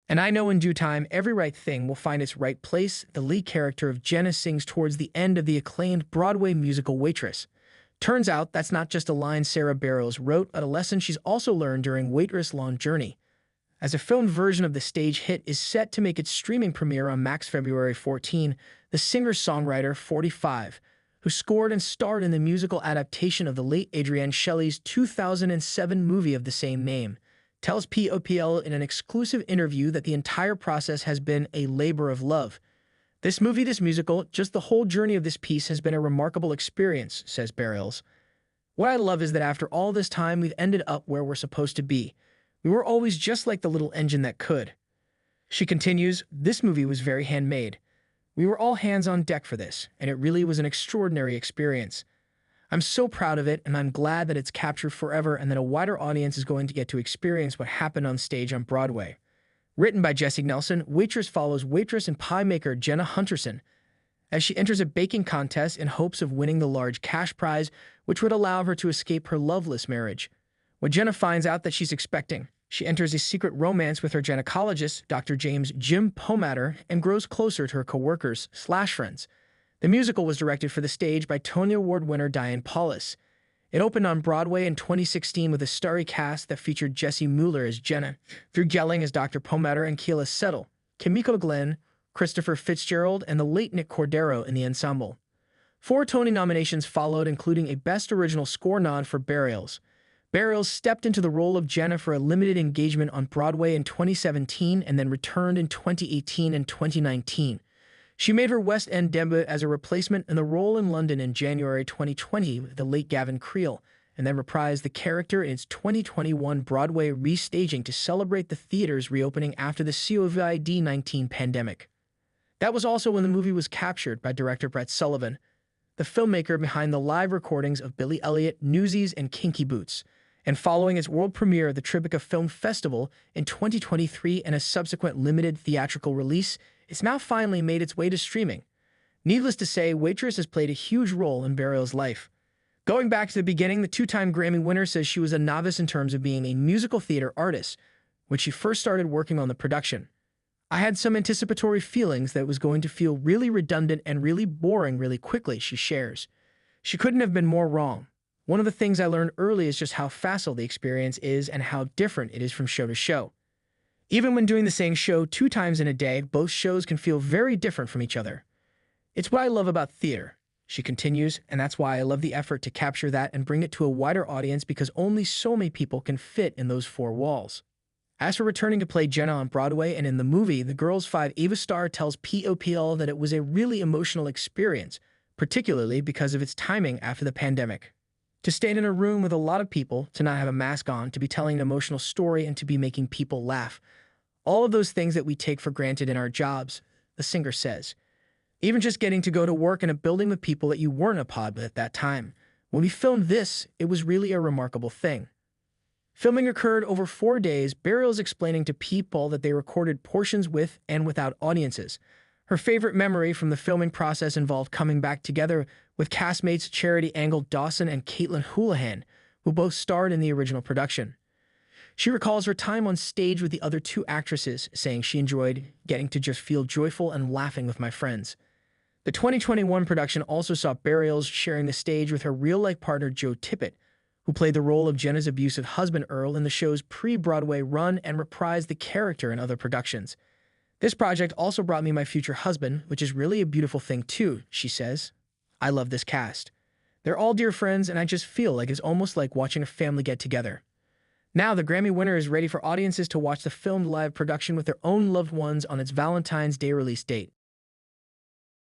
And I know in due time, every right thing will find its right place, the lead character of Jenna sings towards the end of the acclaimed Broadway musical Waitress. Turns out that's not just a line Sara Bareilles wrote, but a lesson she's also learned during Waitress' long journey. As a filmed version of the stage hit is set to make its streaming premiere on Max February 14, the singer-songwriter 45, who scored and starred in the musical adaptation of the late Adrienne Shelley's 2007 movie of the same name, tells POPL in an exclusive interview that the entire process has been a labor of love. This movie, this musical, just the whole journey of this piece has been a remarkable experience, says Bareilles. What I love is that after all this time, we've ended up where we're supposed to be. We were always just like the little engine that could. She continues, this movie was very handmade. We were all hands on deck for this, and it really was an extraordinary experience. I'm so proud of it, and I'm glad that it's captured forever and that a wider audience is going to get to experience what happened on stage on Broadway. Written by Jesse Nelson, Waitress follows waitress and pie maker Jenna Hunterson as she enters a baking contest in hopes of winning the large cash prize, which would allow her to escape her loveless marriage. When Jenna finds out that she's expecting, she enters a secret romance with her gynecologist, Dr. James Jim Pomatter, and grows closer to her co-workers/friends. The musical was directed for the stage by Tony Award winner Diane Paulus. It opened on Broadway in 2016 with a starry cast that featured Jessie Mueller as Jenna, Drew Gelling as Dr. Pomatter and Keila Settle, Kimiko Glenn, Christopher Fitzgerald, and the late Nick Cordero in the ensemble. 4 Tony nominations followed, including a Best Original Score nod for Bareilles. Bareilles stepped into the role of Jenna for a limited engagement on Broadway in 2017 and then returned in 2018 and 2019. She made her West End debut as a replacement in the role in London in January 2020 with the late Gavin Creel, and then reprised the character in its 2021 Broadway restaging to celebrate the theater's reopening after the COVID-19 pandemic. That was also when the movie was captured by director Brett Sullivan, the filmmaker behind the live recordings of Billy Elliot, Newsies, and Kinky Boots, and following its world premiere at the Tribeca Film Festival in 2023 and a subsequent limited theatrical release, it's now finally made its way to streaming. Needless to say, Waitress has played a huge role in Bareilles' life. Going back to the beginning, the 2-time Grammy winner says she was a novice in terms of being a musical theater artist when she first started working on the production. I had some anticipatory feelings that it was going to feel really redundant and really boring really quickly, she shares. She couldn't have been more wrong. One of the things I learned early is just how facile the experience is and how different it is from show to show. Even when doing the same show 2 times in a day, both shows can feel very different from each other. It's what I love about theater, she continues, and that's why I love the effort to capture that and bring it to a wider audience because only so many people can fit in those 4 walls. As for returning to play Jenna on Broadway and in the movie, the Girls 5 Ava Star tells POPL that it was a really emotional experience, particularly because of its timing after the pandemic. To stand in a room with a lot of people, to not have a mask on, to be telling an emotional story, and to be making people laugh. All of those things that we take for granted in our jobs, the singer says. Even just getting to go to work in a building with people that you weren't a pod with at that time. When we filmed this, it was really a remarkable thing. Filming occurred over 4 days, Bareilles explaining to people that they recorded portions with and without audiences. Her favorite memory from the filming process involved coming back together with castmates Charity Angle Dawson and Caitlin Houlihan, who both starred in the original production. She recalls her time on stage with the other 2 actresses, saying she enjoyed getting to just feel joyful and laughing with my friends. The 2021 production also saw Bareilles sharing the stage with her real-life partner Joe Tippett, who played the role of Jenna's abusive husband Earl in the show's pre-Broadway run and reprised the character in other productions. This project also brought me my future husband, which is really a beautiful thing too, she says. I love this cast. They're all dear friends, and I just feel like it's almost like watching a family get together. Now, the Grammy winner is ready for audiences to watch the filmed live production with their own loved ones on its Valentine's Day release date.